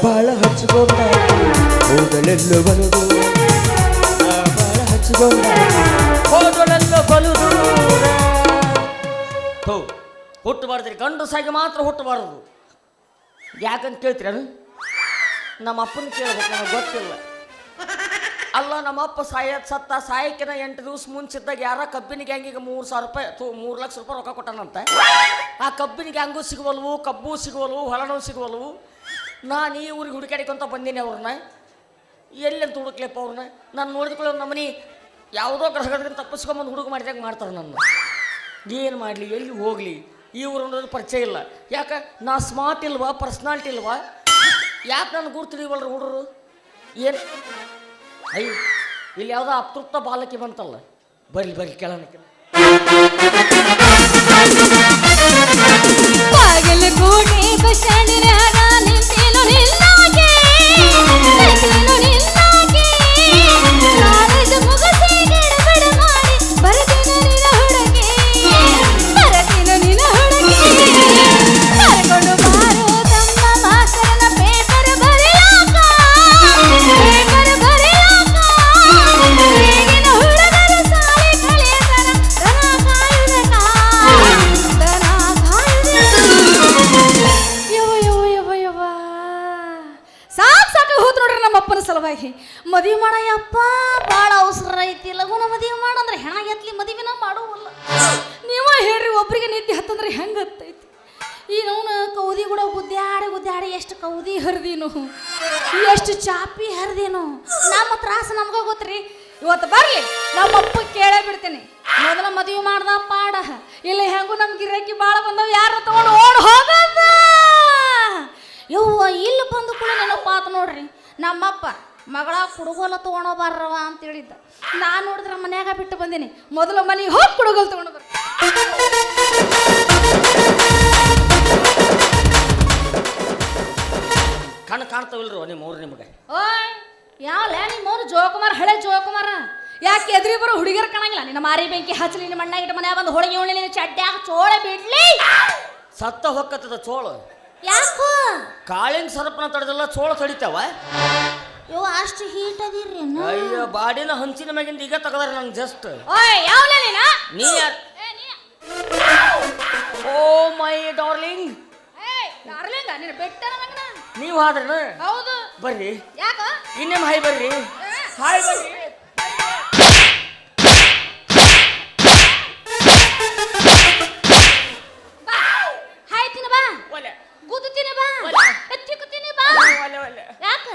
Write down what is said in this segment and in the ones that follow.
ಬಾಳ ಹಚ್ಕೊಂಡ ಹೋದಳೆಲ್ಲೋ ಬಲುದು ಬಾಳ ಹಚ್ಕೊಂಡ ಹೋದಳೆಲ್ಲೋ ಬಲುದು ಹುಟ್ಟಬಾರ್ದ್ರಿ ಗಂಡಸಾಗಿ ಮಾತ್ರ ಹುಟ್ಟಬಾರದು ಯಾಕಂತ ಕೇಳ್ತೀರ ನಮ್ಮ ಅಪ್ಪನ ಕೇಳ್ಬೇಕು ನನಗೆ ಗೊತ್ತಿಲ್ಲ ಅಲ್ಲ ನಮ್ಮಪ್ಪ ಸತ್ತ ಸಾಯಕ್ಕಿನ 8 ದಿವಸ ಮುಂಚಿದ್ದಾಗ ಯಾರ ಕಬ್ಬಿನ ಗ್ಯಾಂಗಿಗೆ 3,000 ರೂಪಾಯಿ 3 ಲಕ್ಷ ರೂಪಾಯಿ ರೊಕ್ಕ ಕೊಟ್ಟಾನಂತೆ ಆ ಕಬ್ಬಿನ ಗ್ಯಾಂಗು ಸಿಗುವಲ್ವು ಕಬ್ಬು ಸಿಗುವಲ್ವು ಹೊಲನೂ ಸಿಗುವಲ್ವು ನಾನು ಈ ಊರಿಗೆ ಹುಡುಕಾಡಿಕೊಂತ ಬಂದೀನಿ ಅವ್ರನ್ನ ಎಲ್ಲೆಂತ ಹುಡುಕ್ಲಿಪ್ಪ ಅವ್ರನ್ನ ನಾನು ನೋಡಿದ್ಕೊಳ್ಳೋ ನಮ್ಮನಿ ಯಾವುದೋ ಗ್ರಹದಿಂದ ತಪ್ಪಿಸ್ಕೊಂಬಂದು ಹುಡುಗ ಮಾಡಿದಾಗ ಮಾಡ್ತಾರೆ ನನ್ನ ಏನು ಮಾಡಲಿ ಎಲ್ಲಿ ಹೋಗಲಿ ಈ ಊರು ಅನ್ನೋದು ಪರಿಚಯ ಇಲ್ಲ ಯಾಕೆ ನಾ ಸ್ಮಾರ್ಟ್ ಇಲ್ವಾ ಪರ್ಸ್ನಾಲಿಟಿ ಇಲ್ವಾ ಯಾಕೆ ನಾನು ಗುರ್ತಿಡಿವಲ್ರಿ ಹುಡುಗರು ಏನು ಅಯ್ಯ ಇಲ್ಲಿ ಯಾವುದೋ ಅತೃಪ್ತ ಬಾಲಕಿ ಬಂತಲ್ಲ ಬರ್ಲಿ ಬರ್ಲಿ ಕೆಳನಕ್ಕೆ ಸಲುವಾಗಿ ಮದುವೆ ಮಾಡಯ್ಯಪ್ಪ ಭಾಳ ಅವಸರ ಐತಿ ಲಗುನ ಮದುವೆ ಮಾಡಂದ್ರೆ ಹೆಣ ಎತ್ಲಿ ಮದುವೆನ ಮಾಡುವಲ್ಲ ನೀವ ಹೇಳ್ರಿ ಒಬ್ರಿಗೆ ನಿದ್ದೆ ಹತ್ತಂದ್ರೆ ಹೆಂಗೆ ಹತ್ತೈತಿ ಈ ನೋನು ಕೌದಿ ಕೂಡ ಗುದ್ದಾಡಿ ಎಷ್ಟು ಕೌದಿ ಹರಿದೀನು ಎಷ್ಟು ಚಾಪಿ ಹರಿದೀನು ನಮ್ಮ ತ್ರಾಸ ನಮ್ಗ ಗೊತ್ತ್ರಿ ಇವತ್ತು ಬರ್ಲಿ ನಮ್ಮಪ್ಪ ಕೇಳೇ ಬಿಡ್ತೀನಿ ಮೊದಲ ಮದುವೆ ಮಾಡ್ದ ಪಾಡ ಇಲ್ಲ ಹೆಂಗು ನಮ್ ಗಿರಾಕಿ ಭಾಳ ಬಂದವ ಯಾರು ತಗೊಂಡು ಓಡ್ ಹೋಗದ ಯವ್ವ ಇಲ್ಲಿ ಬಂದು ಕೂಡ ನೆನಪಾತ ನೋಡ್ರಿ ನಮ್ಮಪ್ಪ ಮಗಳ ಕುಡುಗೋಲ ತೊಗೊಂಡೋಬಾರವ ಅಂತ ಹೇಳಿದ್ದ ನಾನು ನೋಡಿದ್ರೆ ಮನ್ಯಾಗ ಬಿಟ್ಟು ಬಂದೀನಿ ಮೊದಲು ಮನೆಗೆ ಹೋಗಿ ಕುಡುಗೋಲು ತೊಗೊಂಡು ಬರ್ ಕಣ್ಣು ಕಾಣ್ತಾವಿಲ್ರು ನಿಮ್ಮವ್ರು ನಿಮಗೆ ಓಯ್ ಯಾವಲ್ಲ ನಿಮ್ಮವ್ರು ಜೋಕುಮಾರ್ ಹಳೆ ಜೋಕುಮಾರ ಯಾಕೆ ಎದ್ರಿ ಬರೋ ಹುಡುಗಿಯರ್ ಕಾಣಂಗಿಲ್ಲ ನಿನ್ನ ಮಾರಿ ಬೆಂಕಿ ಹಚ್ಚಲಿ ನಿಮ್ಮ ಮಣ್ಣ ಇಟ್ಟು ಮನ್ಯಾಗ ಬಂದು ಹೋಳಿಗೆ ಉಳ್ಳಿ ನಿನ್ನ ಚಡ್ಡ್ಯಾಗ ಚೋಳೆ ಬಿಡ್ಲಿ ಸತ್ತ ಹೊಕ್ಕತ್ತದ ಚೋಳು ಯಾಕೋ ಕಾಳಿನ ಸರಪನ ತಡೆದಲ್ಲ ಚೋಳ ತಡಿತಾವ ಯೋ ಅಷ್ಟು ಹೀಟ್ ಅದಿರ್ರಿ ಅಯ್ಯೋ ಬಾಡಿನ ಹಂಚಿನ ಮ್ಯಾಗಿಂದ ಈಗ ತಗದಾರ ನಂಗೆ ಜಸ್ಟ್ ಓಯ್ ಯಾವಲ್ಲ ನೀ ಯಾರು ಓ ಮೈ ಡಾರ್ಲಿಂಗ್ ಡಾರ್ಲಿಂಗ ನಿನ್ನ ಬೆಟ್ಟನ ಮಗನ ನೀವು ಹಾದ್ರನ ಹೌದು ಬರ್ರಿ ಯಾಕ ಇನ್ನೇಮ್ ಹಾಯ್ ಬರ್ರಿ ಹಾಯ್ ಬರ್ರಿ ಹಾಯ್ತೀನಿ ಬಾ ಗುದ್ದುತ್ತೀನಿ ಬಾ ಎತ್ತಿಕ್ತೀನಿ ಬಾ ಯಾಕ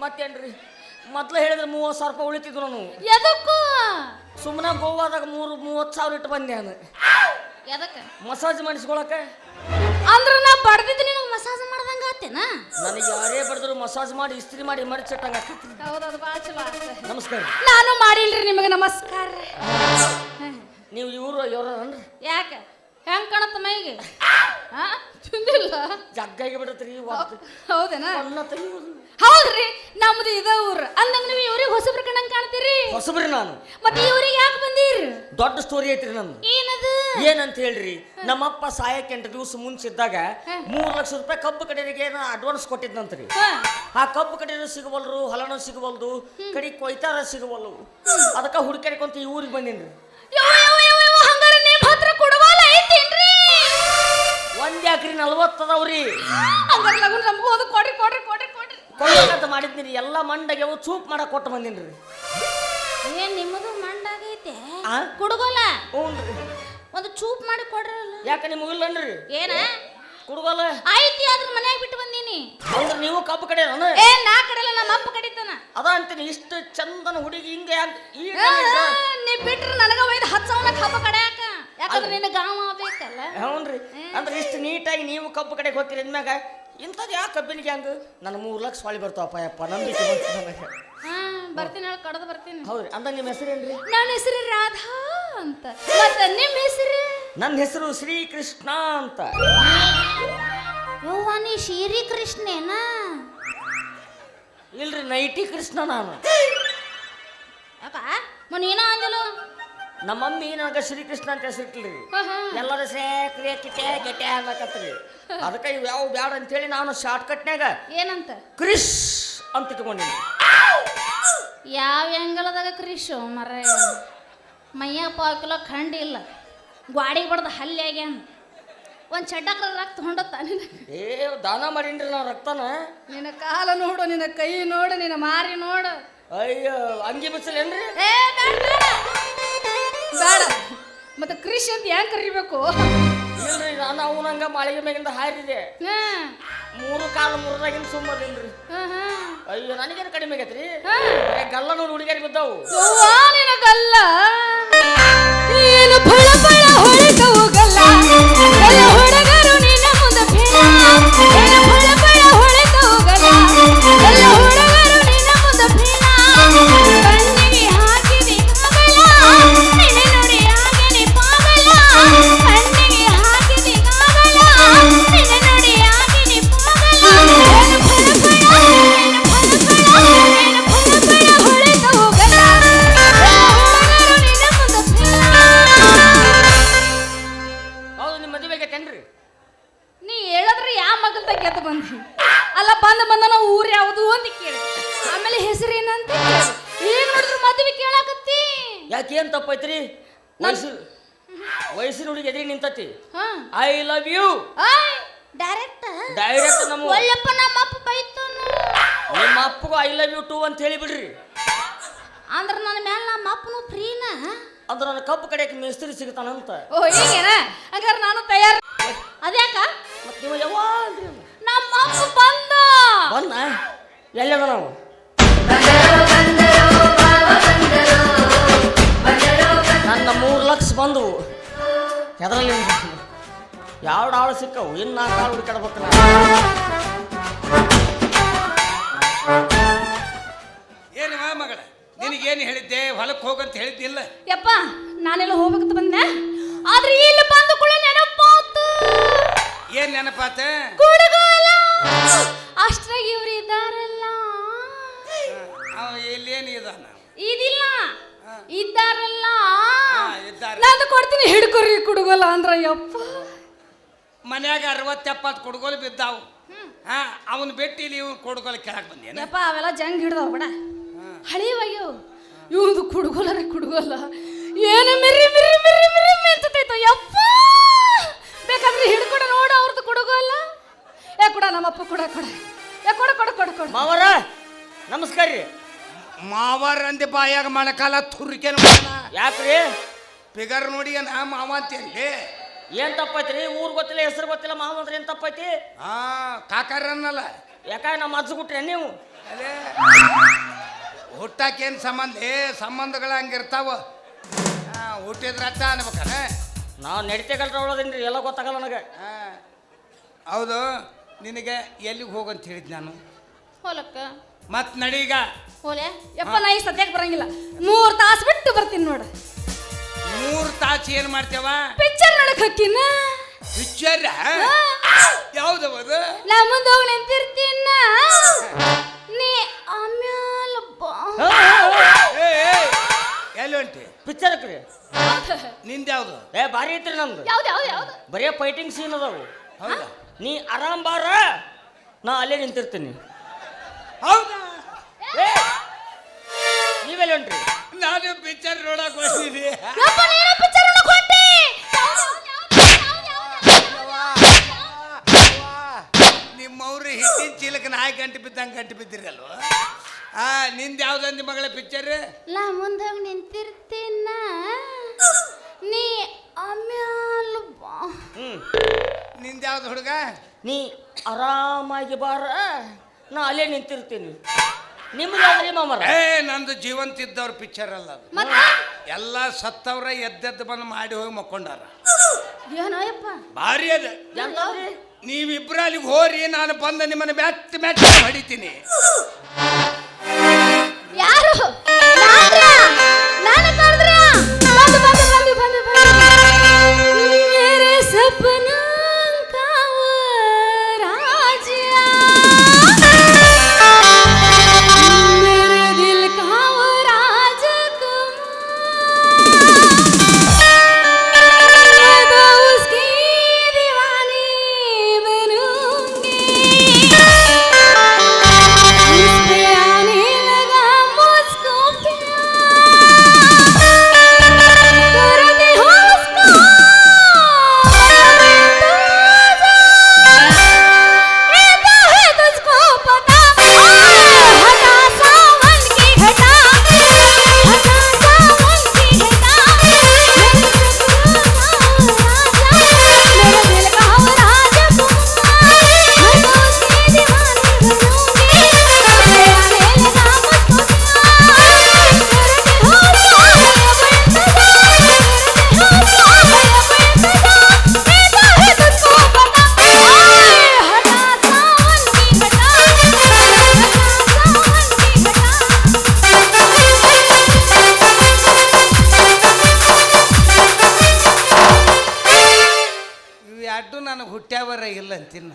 ಮತ್ತೇನ್ರಿ ಮೊದ್ಲು ಹೇಳಿದ್ರೆ 30,000 ರೂಪಾಯಿ ಉಳಿತಿದ್ರು ನಾನು ಎದಕ್ಕೂ ಸುಮ್ಮನೆ ಗೋವಾದಾಗ 30,000 ಇಟ್ಟು ಬಂದೆ ನಾನು ಎದಕ್ಕೆ ಮಸಾಜ್ ಮಾಡಿಸ್ಕೊಳಕ ಅಂದ್ರೆ ನಾ ಬಡ್ದಿದ್ದು ನಿನಗೆ ಮಸಾಜ್ ಮಾಡ್ದಂಗ ಆತೇನಾ ನನಗೆ ಯಾರೇ ಬಡ್ದ್ರು ಮಸಾಜ್ ಮಾಡಿ ಇಸ್ತ್ರಿ ಮಾಡಿ ಮಡಿಚಿಟ್ಟಂಗ ಆಕೈತಿ ಹೌದು ಅದು ಭಾಳ ಚಲೋ ನಮಸ್ಕಾರ ನಾನು ಮಾಡಿಲ್ರಿ ನಿಮಗೆ ನಮಸ್ಕಾರ ನೀವು ಇವ್ರನ್ರಿ ಯಾಕೆ ಹೆಂಗ್ ಕಾಣತ್ತ ಮೈಗೆ ತಿಂದಿಲ್ಲ ಜಗ್ಗಾಗಿ ಬಿಡತ್ರಿ ಹೌದೇನಾ ಅನ್ನ ತೆಗಿಯೋದು ಹೌದ್ರಿ ನಮ್ದು ಇದ ಊರು ಅಂದಂಗ ನೀವು ಇವ್ರಿಗೆ ಹೊಸಬ್ರ ಕಣ್ಣಂಗ್ ಕಾಣ್ತೀರಿ ಹೊಸಬ್ರಿ ನಾನು ಮತ್ತೆ ಇವ್ರಿಗೆ ಯಾಕೆ ಬಂದೀರಿ ದೊಡ್ಡ ಸ್ಟೋರಿ ಐತ್ರಿ ನಂದು ಏನದು ಏನಂತ ಹೇಳ್ರಿ ನಮ್ಮಪ್ಪ ಸಾಯಕ್ಕೆ 8 ದಿವಸ ಮುಂಚಿದ್ದಾಗ 3 ಲಕ್ಷ ರೂಪಾಯಿ ಕಬ್ಬು ಕಡೆಗೆ ಅಡ್ವಾನ್ಸ್ ಕೊಟ್ಟಿದ್ನಂತ್ರಿ ಆ ಕಬ್ಬು ಕಡೆ ಸಿಗವಲ್ರು ಹೊಲನೂ ಸಿಗವಲ್ದು ಕಡೆ ಕೊಯ್ತಾರ ಸಿಗವಲ್ಲು ಅದಕ್ಕೆ ಹುಡುಕಾಡ್ಕೊಂತ ಈ ಊರಿಗೆ ಬಂದಿನ್ರಿ ಹಂಗಾರ ನಿಮ್ಮ ಹತ್ರ ಕೊಡವಾಲ ಐತೇನ್ರಿ ಒಂದ್ ಯಾಕ್ರಿ 40 ಅದಾವ್ರಿ ಹಂಗಾರ ಲಗುನ್ ನಮಗೂ ಅದು ಕೊಡ್ರಿ ಕೊಡ್ಬೇಕಂತ ಮಾಡಿದ್ನಿರಿ ಎಲ್ಲ ಮಂಡಗೆ ಚೂಪ್ ಮಾಡಕ್ ಕೊಟ್ಟು ಬಂದಿನ್ರಿ ಏನ್ ನಿಮ್ಮದು ಮಂಡಾಗೈತೆ ಕುಡುಗೋಲ ಹ್ಞೂನ್ರಿ ಒಂದು ಚೂಪ್ ಮಾಡಿ ಕೊಡ್ರಲ್ಲ ಯಾಕೆ ನಿಮಗಿಲ್ಲನ್ರಿ ಏನ ಕುಡುಗೋಲ ಐತಿ ಆದ್ರ ಮನ್ಯಾಗ ಬಿಟ್ಟು ಬಂದೀನಿ ಅಂದ್ರೆ ನೀವು ಕಬ್ಬು ಕಡೆ ಏ ನಾ ಕಡೆಲ್ಲ ನಮ್ಮ ಅಪ್ಪ ಕಡಿತಾನ ಅದ ಅಂತೀನಿ ಇಷ್ಟು ಚಂದನ ಹುಡುಗಿ ಹಿಂಗೆ ನೀ ಬಿಟ್ರೆ ನನಗ ಒಯ್ದು 10 ಸಾವಿರ ಕಬ್ಬ ಕಡೆಯಾಕ ಯಾಕಂದ್ರೆ ನಿನ್ನ ಗಾಮ ಆಗ್ಬೇಕಲ್ಲ ಹ್ಞೂನ್ರಿ ಅಂದ್ರೆ ಇಷ್ಟು ನೀಟಾಗಿ ನೀವು ಕಬ್ಬು ಕಡೆಗೆ ಹೋಗ್ತೀರಿ ಅಂದ್ಮ್ಯಾಗ ಇಂಥದ್ದು ಯಾಕೆ ಕಬ್ಬಿನ ಗ್ಯಾಂಗ್ ನನ್ನ 3 ಲಕ್ಷ ಹೊಳಿ ಬರ್ತಾವಪ್ಪ ಯಪ್ಪ ನಂಬಿಕೆ ಬಂತು ನನಗೆ ಬರ್ತೀನಿ ಹೇಳಿ ಕಡದು ಬರ್ತೀನಿ ಹೌದ್ರಿ ಅಂದ ನಿಮ್ಮ ಹೆಸರೇನ್ರಿ ನನ್ನ ಹೆಸರು ರಾಧಾ ಅಂತ ಮತ್ತೆ ನಿಮ್ಮ ಹೆಸರು ನನ್ನ ಹೆಸರು ಶ್ರೀಕೃಷ್ಣ ಅಂತ ಯವ್ವ ನೀ ಶ್ರೀ ಕೃಷ್ಣೇನಾ ಇಲ್ರಿ ನೈಟಿ ಕೃಷ್ಣ ನಾನು ಯಾಕ ನೀನ ಅಂದಿಲ್ಲ ನಮ್ಮ ಮಮ್ಮಿ ನನಗೆ ಶ್ರೀಕೃಷ್ಣ ಅಂತ ಹೆಸರಿಟ್ಲಿ ಎಲ್ಲರೂ ಕ್ರಿಯೆ ಕಿಟೆ ಗೆಟೆ ಅನ್ನಕತ್ರಿ ಅದಕ್ಕೆ ಇವು ಯಾವ ಬ್ಯಾಡ ಅಂತೇಳಿ ನಾನು ಶಾರ್ಟ್ಕಟ್ನ್ಯಾಗ ಏನಂತ ಕ್ರಿಶ್ ಅಂತ ಇಟ್ಕೊಂಡಿನಿ. ಯಾವ ಅಂಗಲದಾಗ ಕ್ರಿಶು ಮರ ಮೈಯ ಪಾಕಿಲೋ ಖಂಡಿ ಇಲ್ಲ ಗ್ವಾಡಿ ಬಡ್ದು ಹಲ್ಲಿ ಆಗ್ಯಾನ ಒಂದು ಚಡ್ಡಕ್ರ ರಕ್ತ ಹೊಂಡತ್ತ ಏ ದಾನ ಮಾಡೀನ್ರಿ ನಾವು ರಕ್ತನ. ನಿನ್ನ ಕಾಲ ನೋಡು, ನಿನ್ನ ಕೈ ನೋಡು, ನಿನ್ನ ಮಾರಿ ನೋಡು. ಅಯ್ಯೋ ಅಂಗಿ ಬಿಚ್ಚಲೇನ್ರಿ? ಬೇಡ ಮತ್ತೆ ಕ್ರಿಶ್ ಅಂತ ಹೆಂಗ್ ಕರಿಬೇಕು? ಇಲ್ರಿ ನಾನು ಅವನಂಗ ಮಾಳಿಗೆ ಮ್ಯಾಗಿಂದ ಹಾರಿದೆ 3 ಕಾಲು ಮುರಿದಾಗಿನ ಸುಮ್ಮದಿಲ್ರಿ. ಅಯ್ಯೋ ನನಗೇನು ಕಡಿಮೆ ಆಗೈತ್ರಿ, ಗಲ್ಲ ನೋಡಿ ಹುಡುಗಿಯರಿಗೆ ಬಿದ್ದಾವು. ನಿನ್ನ ಗಲ್ಲ ಏನು ಫಳ ಫಳ ಹೊಳಿತವು ಗಲ್ಲ ಎಲ್ಲ ಹುಡುಗರು ನಿನ್ನ ಮುಂದೆ ಫೇಣ ಏನು ಫಳ ಫಳ ಹೊಳಿತವು ಗಲ್ಲ ಎಲ್ಲ ಹುಡುಗರು ನಿನ್ನ ಮುಂದೆ ಫೇಣ ಕಣ್ಣಿಗೆ ಹಾಕಿದೆ ಕಾಗಲ ನಿನ್ನ ನೋಡಿ ಆಗನೆ ಪಾಗಲ ಕಣ್ಣಿಗೆ ಹಾಕಿದೆ ಕಾಗಲ ನಿನ್ನ ನೋಡಿ ಆಗನೆ ಪಾಗಲ ಏನು ಫಳ ಫಳ ಏನು ಫಳ ಫಳ ಏನು ಫಳ ಫಳ ಹೊಳಿತವು ಗಲ್ಲ ಹೌದು ನಿಮ್ಮ ಮದುವೆ ಆಗೈತೇನ್ರಿ? ನೀ ಹೇಳಿದ್ರೆ ಯಾವ ಮಗಲ್ತ ಗೆದ್ದು ಬಂದಿ ಅಲ್ಲ ಬಂದ ನಾವು ಊರು ಯಾವುದು ಅಂತ ಕೇಳಿ ಆಮೇಲೆ ಹೆಸರು ಏನಂತ ಈಗ ನೋಡಿದ್ರು ಮದುವೆ ಕೇಳಾಕತ್ತಿ ಯಾಕೆ ಏನ್ ತಪ್ಪೈತ್ರಿ? ವಯಸ್ಸಿನ ಹುಡುಗಿ ಎದುರಿ ನಿಂತತಿ. ಹಾ I love you direct direct ನಮ್ಮ ಒಳ್ಳಪ್ಪ ನಮ್ಮ ಅಪ್ಪ ಬೈತಾನು. ನಿಮ್ಮ ಅಪ್ಪಗೂ ಐ ಲವ್ ಯು ಟು ಅಂತ ಹೇಳಿ ಬಿಡ್ರಿ. ಅಂದ್ರೆ ನನ್ನ ಮೇಲೆ ನಮ್ಮ ಅಪ್ಪನು ಫ್ರೀನ ಅಂದ್ರೆ ನನ್ನ ಕಬ್ಬು ಕಡೆಗೆ ಮೇಸ್ತ್ರಿ ಸಿಗ್ತಾನಂತ. ಓ ಹೀಗೇನ? ಹಂಗಾರೆ ನಾನು ತಯಾರ. ಅದ್ಯಾಕ ಮತ್ತೆ ನೀವು ಯಾವಾಗ ನಮ್ಮ ಅಪ್ಪ ಬಂದ ಬಂದ ಎಲ್ಲದ ನಾವು ನನ್ನ 3 ಲಕ್ಷ ಬಂದವು. ಎದರಲ್ಲಿ ಯಾವ ಆಳು ಸಿಕ್ಕವು ಇನ್ನು 4 ಆಳು ಹುಡುಕಾಡ್ಬೇಕು. ಏನವ ಮಗಳ ನಿನಗೇನು ಹೇಳಿದ್ದೆ ಹೊಲಕ್ಕೆ ಹೋಗಂತ ಹೇಳಿದ್ದಿಲ್ಲ? ಯಪ್ಪ ನಾನೆಲ್ಲ ಹೋಗ್ಬೇಕಂತ ಬಂದೆ ಆದ್ರೆ ಇಲ್ಲಿ ಬಂದು ಕೂಡ ನೆನಪಾತು. ಏನ್ ನೆನಪಾತ? ಕುಡುಗೋಲ ಅಷ್ಟ್ರಾಗ ಇವ್ರು ಇದ್ದಾರಲ್ಲ ಅವ ಇಲ್ಲೇನು ಇದಾನ? ಇದಿಲ್ಲ ಇದ್ದಾರಲ್ಲ ಇದ್ದಾರೆ. ನಾನು ಕೊಡ್ತೀನಿ ಹಿಡ್ಕೊರಿ ಕುಡುಗೋಲ ಅಂದ್ರ ಯಪ್ಪ ಮನ್ಯಾಗ 60-70 ಕುಡುಗೋಲು ಬಿದ್ದಾವು. ಅವನ್ ಬಿಟ್ಟು ಇಲ್ಲಿ ಇವ್ನು ಕುಡುಗೋಲು ಕೆಳಗೆ ಬಂದೇನ? ಯಪ್ಪ ಅವೆಲ್ಲ ಜಂಗ್ ಹಿಡ್ದವ ಬಿಡ ಹಳಿವಾಗ್ಯವ. ಇವಂದು ಕುಡುಗೋಲರ ಕುಡುಗೋಲ ಏನು ಮಿರಿ ಮಿರಿ ಮಿರಿ ಮಿರಿ ಮಿಂಚತೈತೋ ಯಪ್ಪ. ಬೇಕಾದ್ರೆ ಹಿಡ್ಕೊಡ ನೋಡು ಅವ್ರದ್ದು ಕುಡುಗೋಲ. ಯಾ ಕೊಡ ನಮ್ಮಪ್ಪ ಕೊಡ ಕೊಡ ಯಾ ಕೊಡ ಕೊಡ ಕೊಡ ಕೊಡ ಮಾವರ ನಮಸ್ಕಾರ ರೀ. ಮಾವಾರ ಅಂದೆ ಬಾಯಾಗ ಮಣಕಾಲ ತುರ್ಕೇನ ಯಾಕ್ರಿ? ಫಿಗರ್ ನೋಡಿ ಮಾವ ಅಂತೇಳಿ ಏನ್ ತಪ್ಪೈತ್ರಿ? ಊರ್ ಗೊತ್ತಿಲ್ಲ ಹೆಸರು ಗೊತ್ತಿಲ್ಲ ಮಾವ ಅಂದ್ರೆ ಏನ್ ತಪ್ಪೈತಿ? ಕಾಕಾರನ್ನಲ್ಲ ಯಾಕ ನಮ್ಮ ಅಜ್ಜ ಬಿಟ್ರೆ ನೀವು? ಅದೇ ಹುಟ್ಟಾಕೇನು ಸಂಬಂಧ ಸಂಬಂಧಗಳು ಹಂಗಿರ್ತಾವ. ಹುಟ್ಟಿದ್ರ ಅರ್ಥ ಅನ್ಬೇಕನ? ನಾವು ನಡಿತೆಗಲ್ರ ಒಳದೇನ್ರಿ ಎಲ್ಲ ಗೊತ್ತಾಗಲ್ಲ ನನಗೆ. ಹೌದು ನಿನಗೆ ಎಲ್ಲಿಗೆ ಹೋಗಂತ ಹೇಳಿದ್ ನಾನು? ಹೊಲಕ್ಕ ಮತ್ ನಡೀಗ ಹೋಲೆ ಯಪ್ಪ ನಾ ಈಗ ಸದ್ಯಕ್ಕೆ ಬರಂಗಿಲ್ಲ 3 ತಾಸು ಬಿಟ್ಟು ಬರ್ತೀನಿ ನೋಡು. 3 ತಾಸು ಏನ್ ಮಾಡ್ತೇವ? ಪಿಕ್ಚರ್ ನೋಡಕ್ ಹಕ್ಕಿನ ಪಿಕ್ಚರ್ ಯಾವ್ದವದು? ನಾ ಮುಂದೆ ಹೋಗಿ ನಿಂತಿರ್ತೀನ ನೀ ಆಮ್ಯಾಲ ಬಾ. ಎಲ್ಲಿ ಹೊಂಟಿ? ಪಿಕ್ಚರ್ಕ್ರಿ ನಿಂದ ಯಾವ್ದು? ಭಾರಿ ಐತ್ರಿ ನಮ್ದು. ಯಾವ್ದು ಯಾವ್ದು ಯಾವ್ದು? ಬರೀ ಫೈಟಿಂಗ್ ಸೀನ್ ಅದಾವು. ಹೌದಾ? ನೀ ಆರಾಮ್ ಬಾರ ನಾ ಅಲ್ಲೇ ನಿಂತಿರ್ತೀನಿ. ಹೌದಾ? ನೀವೆಲ್ಲ ಹೊಂಟ್ರಿ? ನಾನು ಪಿಕ್ಚರ್ ನೋಡಕ್ ಹೋಗ್ತೀನಿ. ಯಪ್ಪ ನೀನು ಪಿಕ್ಚರ್ ನೋಡಕ್ ಹೊಂಟಿ? ನಿಮ್ಮವ್ರು ಹಿಟ್ಟಿನ ಚೀಲಕ್ಕೆ 4 ಗಂಟೆ ಬಿದ್ದಂಗೆ ಗಂಟೆ ಬಿದ್ದಿರಲ್ವ? ನಿಂದ ಯಾವ್ದಂದಿ ಮಗಳ ಪಿಕ್ಚರ್? ನಾ ಮುಂದೆ ಹೋಗಿ ನಿಂತಿರ್ತೀನ ನೀ ಆಮ್ಯಾಲ ಬಾ. ನಿಂದ ಯಾವ್ದು ಹುಡುಗ? ನೀ ಆರಾಮಾಗಿ ಬಾರ ನಾ ಅಲ್ಲೇ ನಿಂತಿರ್ತೀನಿ. ನಿಮ್ದು ಯಾವ್ದ್ರಿ ಮಾಮರ? ನಂದು ಜೀವಂತ ಇದ್ದವ್ರ ಪಿಕ್ಚರ್ ಅಲ್ಲ ಅದು. ಎಲ್ಲ ಸತ್ತವ್ರ ಎದ್ದೆದ್ದು ಬಂದು ಮಾಡಿ ಹೋಗಿ ಮಕ್ಕೊಂಡಾರ. ಏನೋಯಪ್ಪ ಭಾರಿ ಅದ. ಎಂತವ್ರಿ? ನೀವಿಬ್ರು ಅಲ್ಲಿಗೆ ಹೋರಿ, ನಾನು ಬಂದು ನಿಮ್ಮನ್ನ ಮ್ಯಾಟ್ ಮ್ಯಾಟ್ ಹೊಡಿತೀನಿ. ಯಾರು ನಾನು ಕರೆದ್ರೆ ಬಂದು ಬಂದು ಬಂದು ಬಂದು ಬಂದು ಮೇರೆ ಸಪನಾ ಕಾವ ರಾಜಿಯ ಮೇರೆ ದಿಲ್ ಕಾವ ರಾಜಕುಮಾರ ಎರಡು ನನಗೆ ಹುಟ್ಟ್ಯಾವರ ಇಲ್ಲ ಅಂತಿನ್ನ.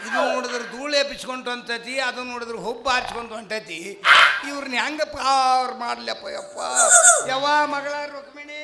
ಇದು ನೋಡಿದ್ರೆ ಧೂಳು ಎಬ್ಬಿಸ್ಕೊಂಡು ಹೊಂಟೈತಿ, ಅದು ನೋಡಿದ್ರೆ ಹುಬ್ಬು ಹಾರಿಸ್ಕೊಂಡು ಹೊಂಟೈತಿ. ಇವ್ರನ್ನ ಹೆಂಗ ಪಾರ್ ಮಾಡ್ಲಪ್ಪ ಯಪ್ಪ. ಯವ್ವ ಮಗಳ ರುಕ್ಮಿಣಿ